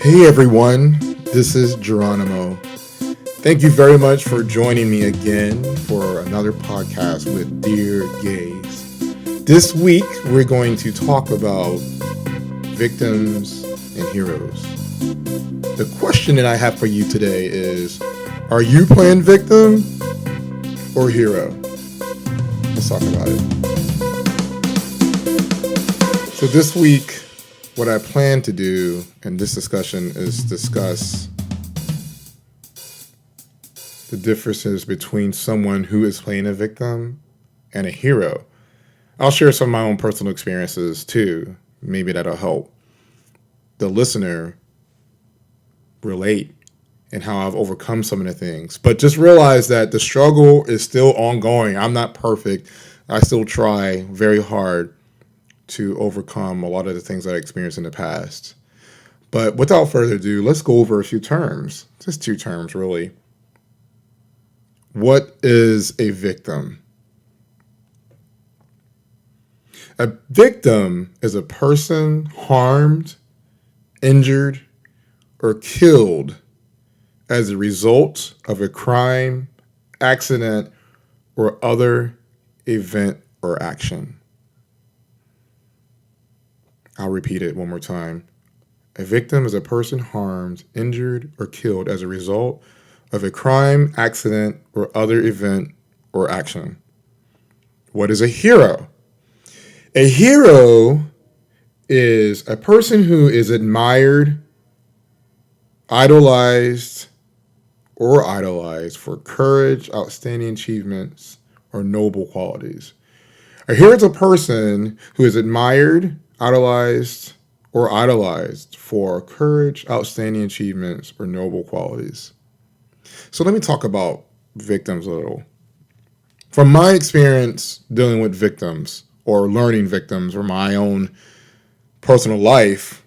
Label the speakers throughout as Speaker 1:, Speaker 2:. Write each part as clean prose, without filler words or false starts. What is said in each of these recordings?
Speaker 1: Hey everyone, this is Geronimo. Thank you very much for joining me again for another podcast with Dear Gays. This week we're going to talk about victims and heroes. The question that I have for you today is, are you playing victim or hero? Let's talk about it. So this week, what I plan to do in this discussion is discuss the differences between someone who is playing a victim and a hero. I'll share some of my own personal experiences too. Maybe that'll help the listener relate and how I've overcome some of the things. But just realize that the struggle is still ongoing. I'm not perfect. I still try very hard to overcome a lot of the things that I experienced in the past. But without further ado, let's go over a few terms. Just two terms, really. What is a victim? A victim is a person harmed, injured, or killed as a result of a crime, accident, or other event or action. I'll repeat it one more time. A victim is a person harmed, injured, or killed as a result of a crime, accident, or other event or action. What is a hero? A hero is a person who is admired, idolized, or idolized for courage, outstanding achievements, or noble qualities. A hero is a person who is admired, idolized, or idolized for courage, outstanding achievements, or noble qualities. So let me talk about victims a little. From my experience dealing with victims or learning victims or my own personal life,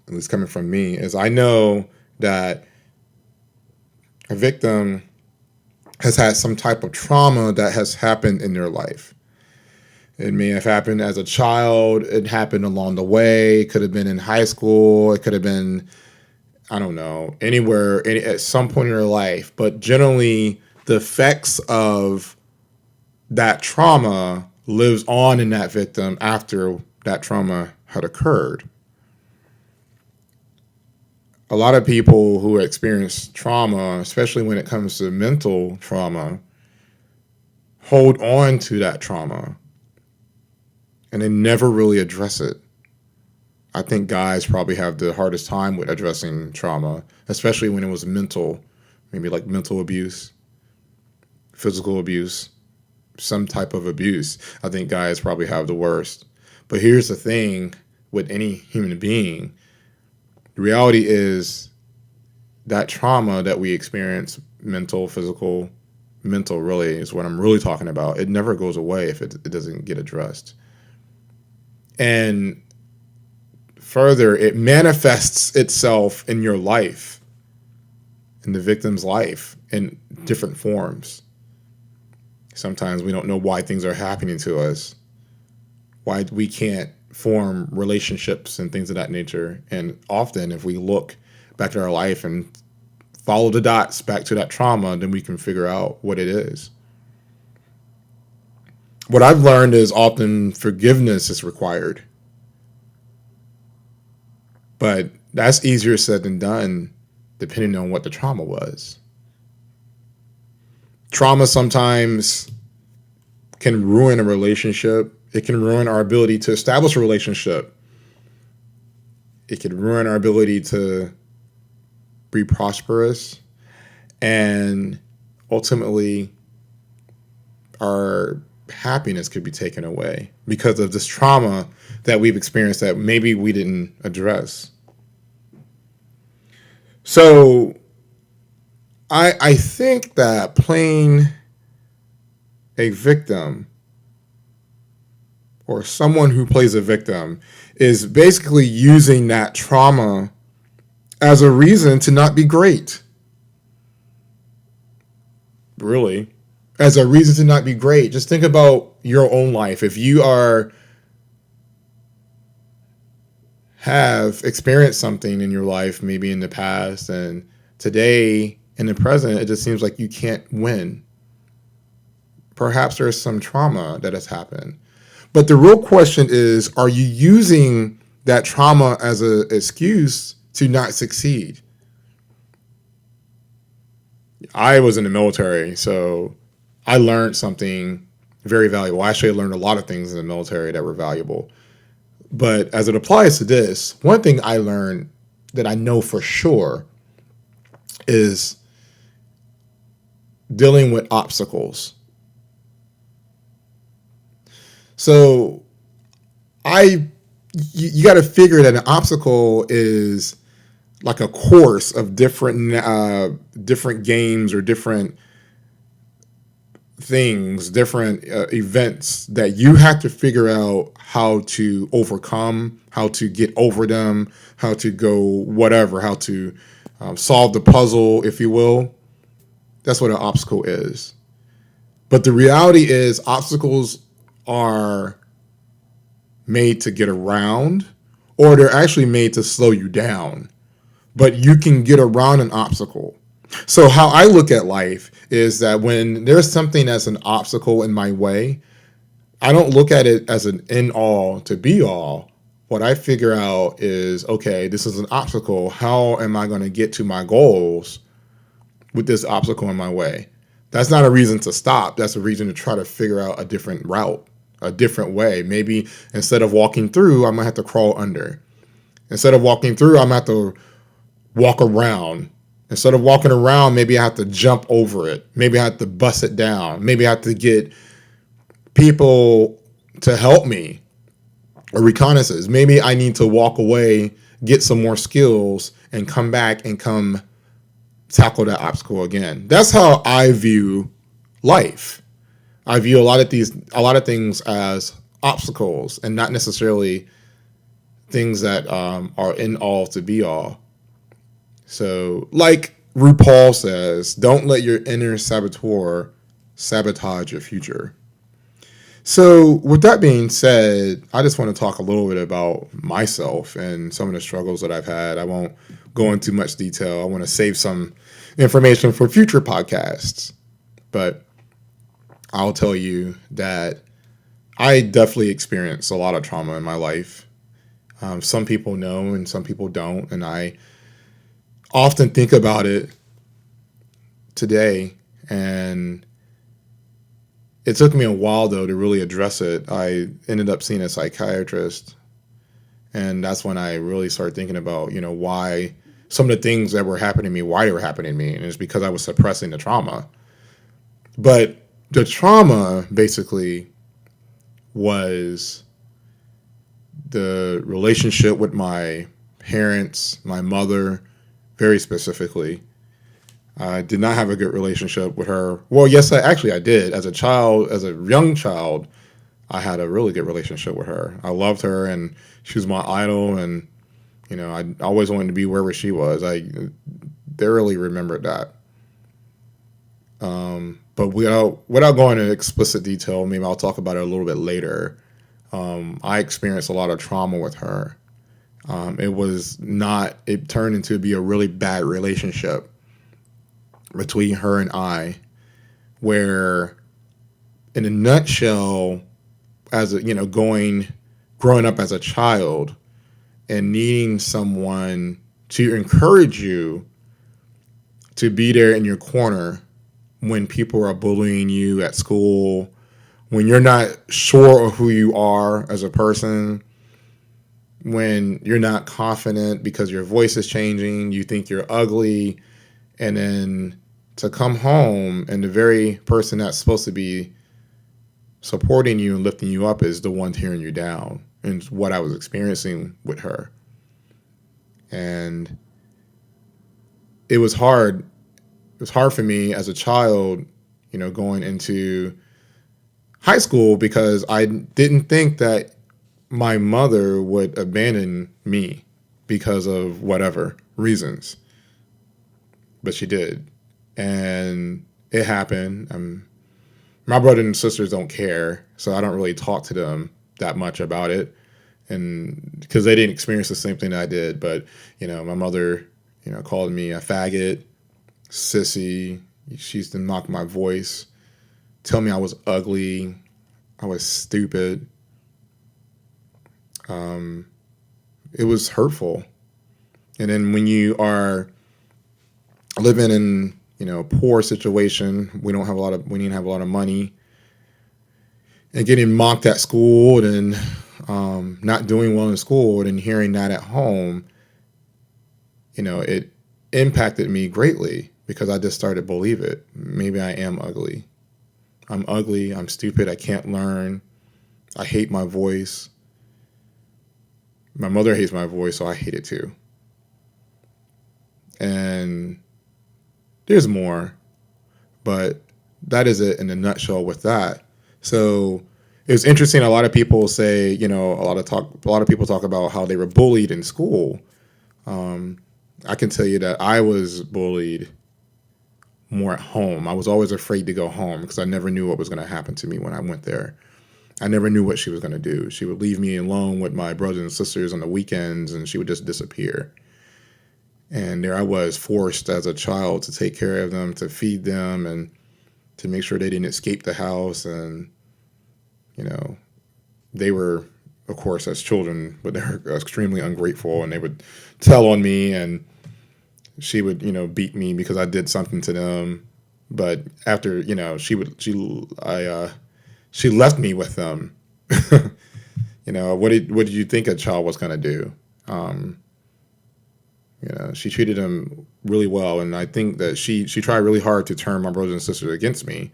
Speaker 1: at least coming from me, is I know that a victim has had some type of trauma that has happened in their life. It may have happened as a child. It happened along the way. It could have been in high school. It could have been, I don't know, anywhere, at some point in your life. But generally, the effects of that trauma lives on in that victim after that trauma had occurred. A lot of people who experience trauma, especially when it comes to mental trauma, hold on to that trauma. And they never really address it. I think guys probably have the hardest time with addressing trauma, especially when it was mental, maybe like mental abuse, physical abuse, some type of abuse. I think guys probably have the worst. But here's the thing with any human being. The reality is that trauma that we experience, mental, physical, mental really is what I'm really talking about. It never goes away if it doesn't get addressed. And further, it manifests itself in your life, in the victim's life, in different forms. Sometimes we don't know why things are happening to us, why we can't form relationships and things of that nature. And often, if we look back at our life and follow the dots back to that trauma, then we can figure out what it is. What I've learned is often forgiveness is required. But that's easier said than done, depending on what the trauma was. Trauma sometimes can ruin a relationship. It can ruin our ability to establish a relationship. It can ruin our ability to be prosperous. And ultimately, our happiness could be taken away because of this trauma that we've experienced that maybe we didn't address. So I think that playing a victim or someone who plays a victim is basically using that trauma as a reason to not be great. Really. As a reason to not be great. Just think about your own life. If you are have experienced something in your life, maybe in the past, and today in the present, it just seems like you can't win. Perhaps there's some trauma that has happened. But the real question is, are you using that trauma as an excuse to not succeed? I was in the military, so I learned something very valuable. Actually, I learned a lot of things in the military that were valuable. But as it applies to this, one thing I learned that I know for sure is dealing with obstacles. So you got to figure that an obstacle is like a course of different games or different things, different events that you have to figure out how to overcome, how to get over them, how to go whatever, how to solve the puzzle, if you will. That's what an obstacle is. But the reality is, obstacles are made to get around, or they're actually made to slow you down. But you can get around an obstacle. So how I look at life is that when there's something that's an obstacle in my way, I don't look at it as an end all to be all. What I figure out is, okay, this is an obstacle. How am I going to get to my goals with this obstacle in my way? That's not a reason to stop. That's a reason to try to figure out a different route, a different way. Maybe instead of walking through, I'm going to have to crawl under. Instead of walking through, I'm going to have to walk around. Instead of walking around, maybe I have to jump over it. Maybe I have to bust it down. Maybe I have to get people to help me or reconnaissance. Maybe I need to walk away, get some more skills, and come back and come tackle that obstacle again. That's how I view life. I view a lot of things as obstacles and not necessarily things that are in all to be all. So, like RuPaul says, don't let your inner saboteur sabotage your future. So, with that being said, I just want to talk a little bit about myself and some of the struggles that I've had. I won't go into much detail. I want to save some information for future podcasts. But I'll tell you that I definitely experienced a lot of trauma in my life. Some people know and some people don't. And I often think about it today, and it took me a while though to really address it. I ended up seeing a psychiatrist, and that's when I really started thinking about, why some of the things that were happening to me, why they were happening to me, and it's because I was suppressing the trauma. But the trauma basically was the relationship with my parents, my mother, very specifically. I did not have a good relationship with her. Well, yes, I did. As a young child, I had a really good relationship with her. I loved her, and she was my idol, and I always wanted to be wherever she was. I barely remembered that. But without going into explicit detail, maybe I'll talk about it a little bit later. I experienced a lot of trauma with her. It turned into be a really bad relationship between her and I, where in a nutshell, growing up as a child and needing someone to encourage you to be there in your corner when people are bullying you at school, when you're not sure of who you are as a person, when you're not confident because your voice is changing, you think you're ugly, and then to come home and the very person that's supposed to be supporting you and lifting you up is the one tearing you down. And what I was experiencing with her. And it was hard. It was hard for me as a child, going into high school, because I didn't think that my mother would abandon me because of whatever reasons. But she did. And it happened. My brother and sisters don't care, so I don't really talk to them that much about it. and because they didn't experience the same thing that I did. But my mother, called me a faggot, sissy. She used to mock my voice, tell me I was ugly, I was stupid. It was hurtful. And then when you are living in a poor situation, we didn't have a lot of money, and getting mocked at school and not doing well in school and hearing that at home, it impacted me greatly because I just started to believe it. Maybe I am ugly. I'm ugly. I'm stupid. I can't learn. I hate my voice. My mother hates my voice, so I hate it too. And there's more, but that is it in a nutshell with that. So it was interesting. A lot of people say, a lot of people talk about how they were bullied in school. I can tell you that I was bullied more at home. I was always afraid to go home because I never knew what was going to happen to me when I went there. I never knew what she was going to do. She would leave me alone with my brothers and sisters on the weekends, and she would just disappear. And there I was, forced as a child to take care of them, to feed them, and to make sure they didn't escape the house. And, they were, of course, as children, but they were extremely ungrateful, and they would tell on me, and she would, beat me because I did something to them. But after, she left me with them. What did you think a child was going to do? She treated them really well, and I think that she tried really hard to turn my brothers and sisters against me.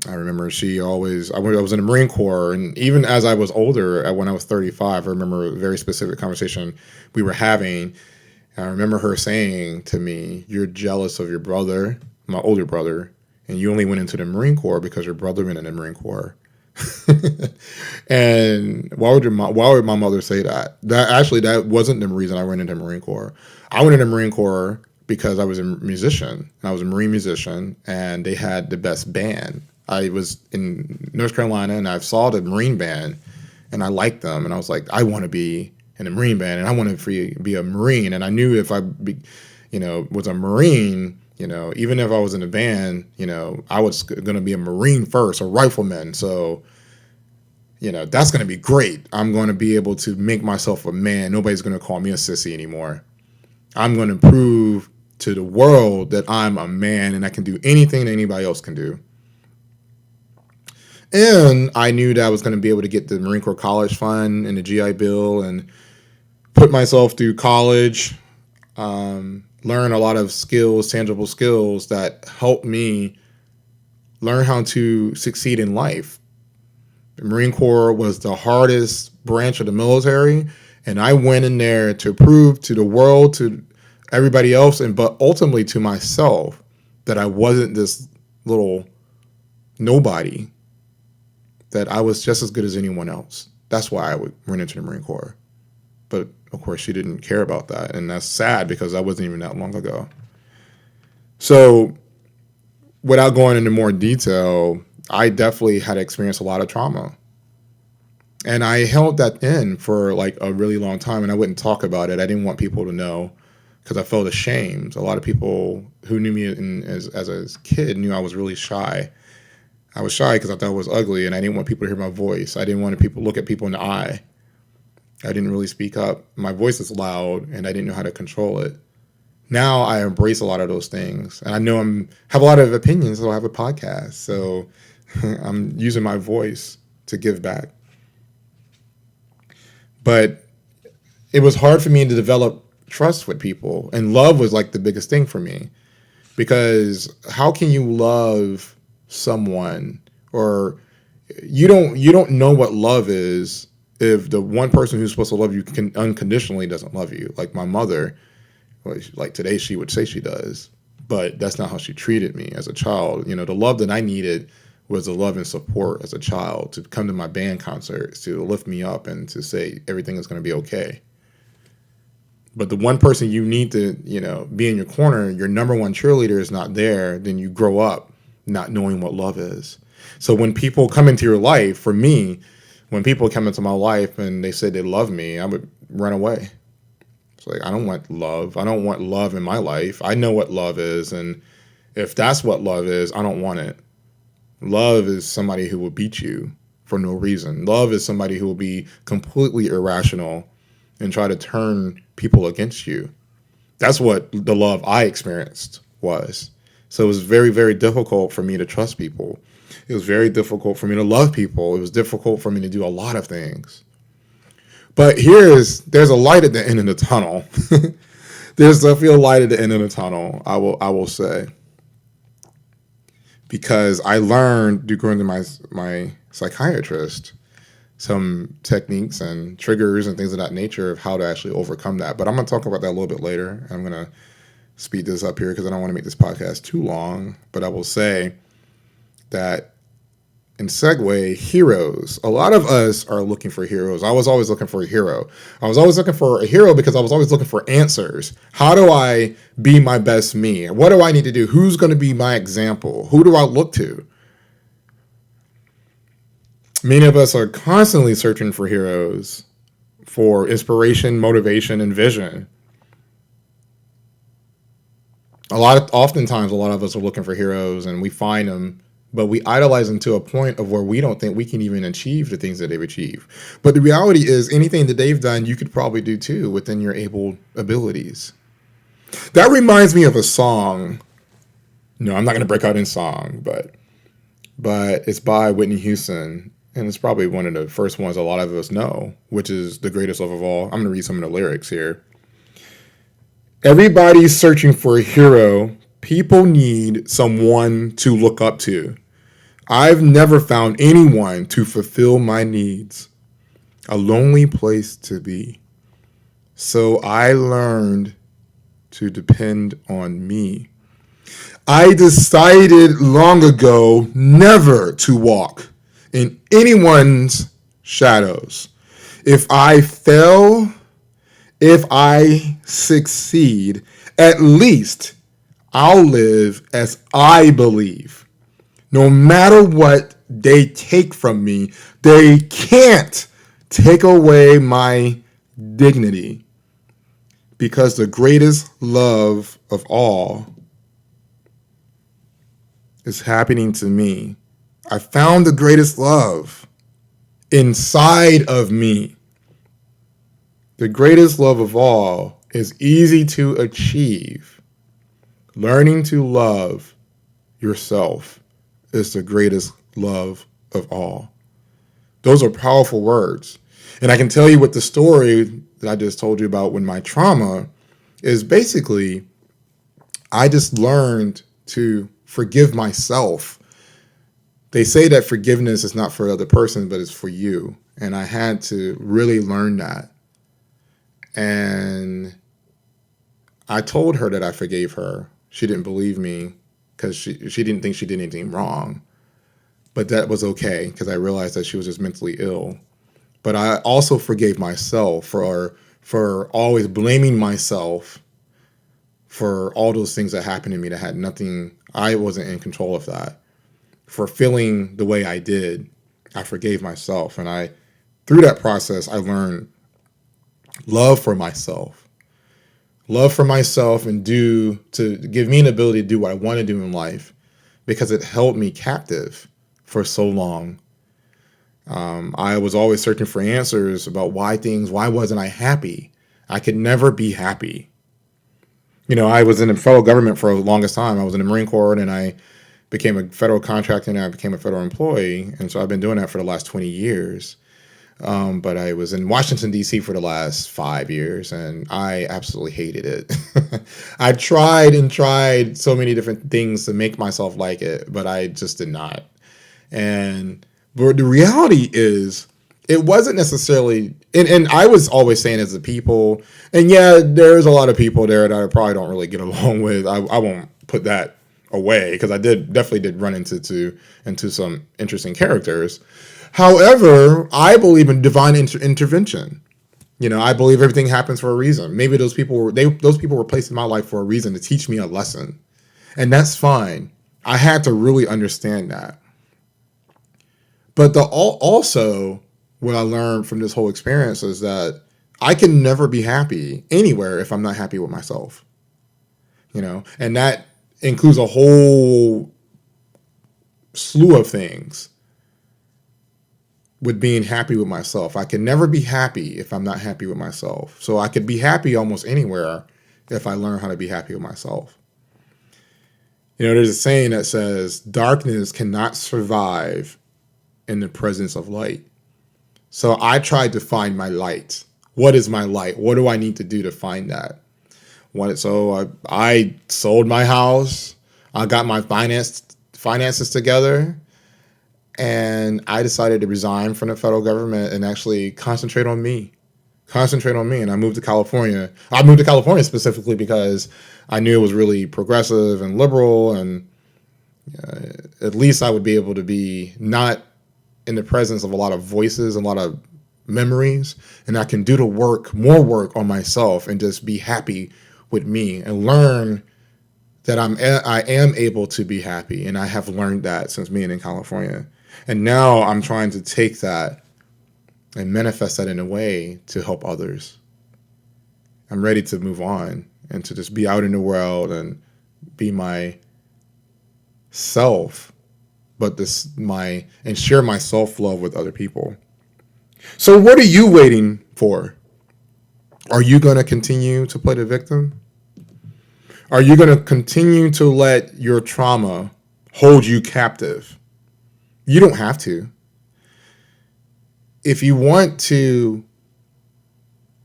Speaker 1: I remember I was in the Marine Corps, and even as I was older, when I was 35, I remember a very specific conversation we were having. I remember her saying to me, "You're jealous of your brother, my older brother, and you only went into the Marine Corps because your brother went in the Marine Corps." And why would my mother say that? That wasn't the reason I went into the Marine Corps. I went into the Marine Corps because I was a musician. I was a Marine musician, and they had the best band. I was in North Carolina, and I saw the Marine band, and I liked them, and I was like, I want to be in a Marine band, and I want to be a Marine. And I knew if I was a Marine, even if I was in a band, I was going to be a Marine first, a rifleman. So, that's going to be great. I'm going to be able to make myself a man. Nobody's going to call me a sissy anymore. I'm going to prove to the world that I'm a man and I can do anything that anybody else can do. And I knew that I was going to be able to get the Marine Corps College Fund and the GI Bill and put myself through college, learn a lot of skills, tangible skills that helped me learn how to succeed in life. The Marine Corps was the hardest branch of the military, and I went in there to prove to the world, to everybody else, but ultimately to myself, that I wasn't this little nobody, that I was just as good as anyone else. That's why I went into the Marine Corps. But, of course, she didn't care about that, and that's sad because that wasn't even that long ago. So, without going into more detail, I definitely had experienced a lot of trauma. And I held that in for like a really long time, and I wouldn't talk about it. I didn't want people to know because I felt ashamed. A lot of people who knew me as a kid knew I was really shy. I was shy because I thought I was ugly, and I didn't want people to hear my voice. I didn't want people to look at people in the eye. I didn't really speak up. My voice is loud, and I didn't know how to control it. Now I embrace a lot of those things, and I know have a lot of opinions, so I have a podcast. So I'm using my voice to give back. But it was hard for me to develop trust with people, and love was like the biggest thing for me, because how can you love someone, or you don't know what love is if the one person who's supposed to love you unconditionally doesn't love you. Like my mother, like today she would say she does, but that's not how she treated me as a child. The love that I needed was the love and support as a child, to come to my band concerts, to lift me up and to say everything is going to be okay. But the one person you need to, be in your corner, your number one cheerleader, is not there, then you grow up not knowing what love is. So when people come into your life, for me, When people come into my life and they said they love me, I would run away. It's like, I don't want love. I don't want love in my life. I know what love is. And if that's what love is, I don't want it. Love is somebody who will beat you for no reason. Love is somebody who will be completely irrational and try to turn people against you. That's what the love I experienced was. So it was very, very difficult for me to trust people. It was very difficult for me to love people. It was difficult for me to do a lot of things. But there's a light at the end of the tunnel. There's definitely a light at the end of the tunnel, I will say. Because I learned going to my psychiatrist some techniques and triggers and things of that nature of how to actually overcome that. But I'm going to talk about that a little bit later. I'm going to speed this up here because I don't want to make this podcast too long. But I will say that in segue, heroes. A lot of us are looking for heroes. I was always looking for a hero. I was always looking for a hero because I was always looking for answers. How do I be my best me? What do I need to do? Who's going to be my example? Who do I look to? Many of us are constantly searching for heroes, for inspiration, motivation, and vision. Oftentimes, a lot of us are looking for heroes and we find them, but we idolize them to a point of where we don't think we can even achieve the things that they've achieved. But the reality is anything that they've done, you could probably do too within your able abilities. That reminds me of a song. No, I'm not going to break out in song, but it's by Whitney Houston. And it's probably one of the first ones a lot of us know, which is The Greatest Love of All. I'm going to read some of the lyrics here. Everybody's searching for a hero. People need someone to look up to. I've never found anyone to fulfill my needs. A lonely place to be. So I learned to depend on me. I decided long ago never to walk in anyone's shadows. If I fail, if I succeed, at least I'll live as I believe. No matter what they take from me, they can't take away my dignity. Because the greatest love of all is happening to me. I found the greatest love inside of me. The greatest love of all is easy to achieve. Learning to love yourself is the greatest love of all. Those are powerful words. And I can tell you what the story that I just told you about when my trauma is basically, I just learned to forgive myself. They say that forgiveness is not for the other person, but it's for you. And I had to really learn that. And I told her that I forgave her. She didn't believe me because she didn't think she did anything wrong. But that was okay because I realized that she was just mentally ill. But I also forgave myself for always blaming myself for all those things that happened to me that had nothing, I wasn't in control of that. For feeling the way I did, I forgave myself. And through that process, I learned love for myself. Love for myself and to give me an ability to do what I want to do in life because it held me captive for so long. I was always searching for answers about why wasn't I happy? I could never be happy. You know, I was in the federal government for the longest time. I was in the Marine Corps and I became a federal contractor and I became a federal employee. And so I've been doing that for the last 20 years. But I was in Washington, D.C. for the last 5 years, and I absolutely hated it. I tried so many different things to make myself like it, but I just did not. But the reality is, it wasn't necessarily, and I was always saying as the people, and yeah, there's a lot of people there that I probably don't really get along with. I won't put that away because I definitely did run into some interesting characters. However, I believe in divine intervention. You know, I believe everything happens for a reason. Maybe those people were placed in my life for a reason to teach me a lesson. And that's fine. I had to really understand that. But also, what I learned from this whole experience is that I can never be happy anywhere if I'm not happy with myself. And that includes a whole slew of things with being happy with myself. I can never be happy if I'm not happy with myself. So I could be happy almost anywhere if I learn how to be happy with myself. There's a saying that says, darkness cannot survive in the presence of light. So I tried to find my light. What is my light? What do I need to do to find that? So I sold my house. I got my finances together. And I decided to resign from the federal government and actually concentrate on me. And I moved to California. I moved to California specifically because I knew it was really progressive and liberal, and at least I would be able to be not in the presence of a lot of voices and a lot of memories, and I can do more work on myself and just be happy with me and learn that I am able to be happy, and I have learned that since being in California. And now I'm trying to take that and manifest that in a way to help others. I'm ready to move on and to just be out in the world and be myself, but and share my self-love with other people. So what are you waiting for? Are you going to continue to play the victim? Are you going to continue to let your trauma hold you captive? You don't have to. If you want to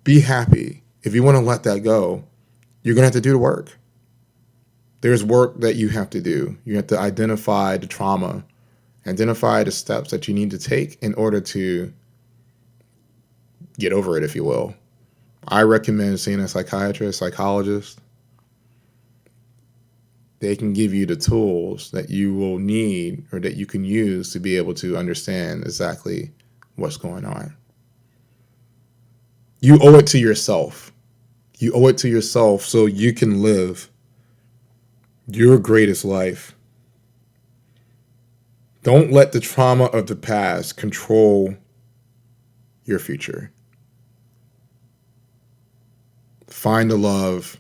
Speaker 1: be happy, if you want to let that go, you're going to have to do the work. There's work that you have to do. You have to identify the trauma, identify the steps that you need to take in order to get over it, if you will. I recommend seeing a psychiatrist, psychologist. They can give you the tools that you will need or that you can use to be able to understand exactly what's going on. You owe it to yourself. You owe it to yourself so you can live your greatest life. Don't let the trauma of the past control your future. Find the love.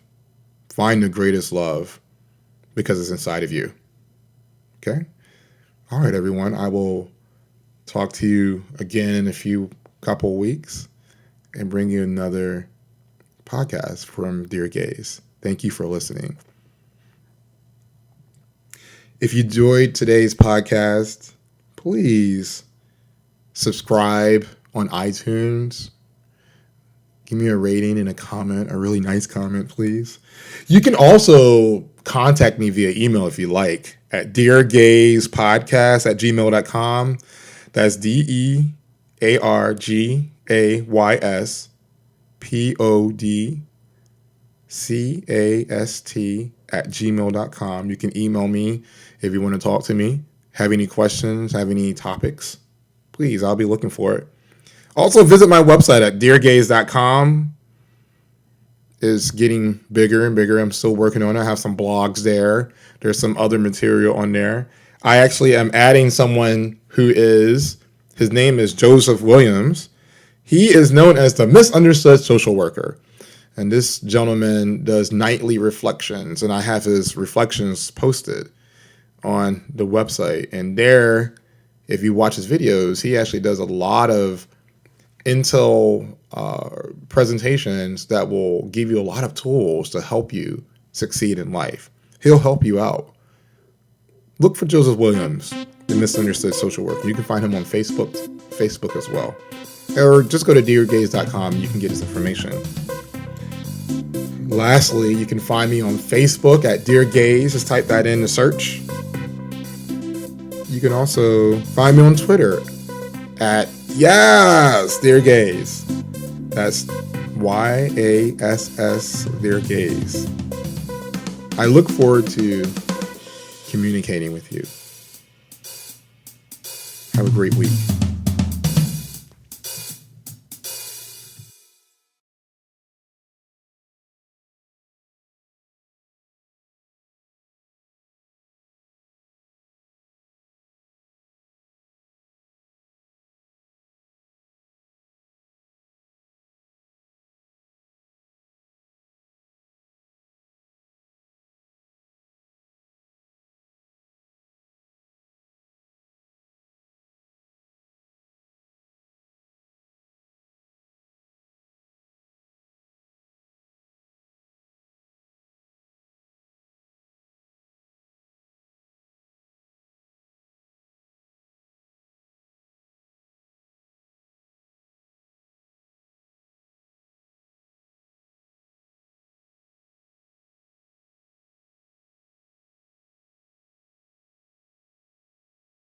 Speaker 1: Find the greatest love because it's inside of you. Okay? All right, everyone. I will talk to you again in a couple weeks and bring you another podcast from DearGays. Thank you for listening. If you enjoyed today's podcast, please subscribe on iTunes. Give me a rating and a comment, a really nice comment, please. You can also contact me via email if you like at DearGaysPodcast@gmail.com. That's DearGaysPodcast@gmail.com. You can email me if you want to talk to me, have any questions, have any topics. Please, I'll be looking for it. Also, visit my website at DearGays.com. It's getting bigger and bigger. I'm still working on it. I have some blogs there. There's some other material on there. I actually am adding someone his name is Joseph Williams. He is known as the misunderstood social worker. And this gentleman does nightly reflections, and I have his reflections posted on the website. And there, if you watch his videos, he actually does a lot of intel presentations that will give you a lot of tools to help you succeed in life. He'll help you out. Look for Joseph Williams, the misunderstood social worker. You can find him on Facebook as well. Or just go to DearGays.com and you can get his information. Lastly, you can find me on Facebook at DearGays. Just type that in the search. You can also find me on Twitter at DearGays. That's YASS DearGays. I look forward to communicating with you. Have a great week.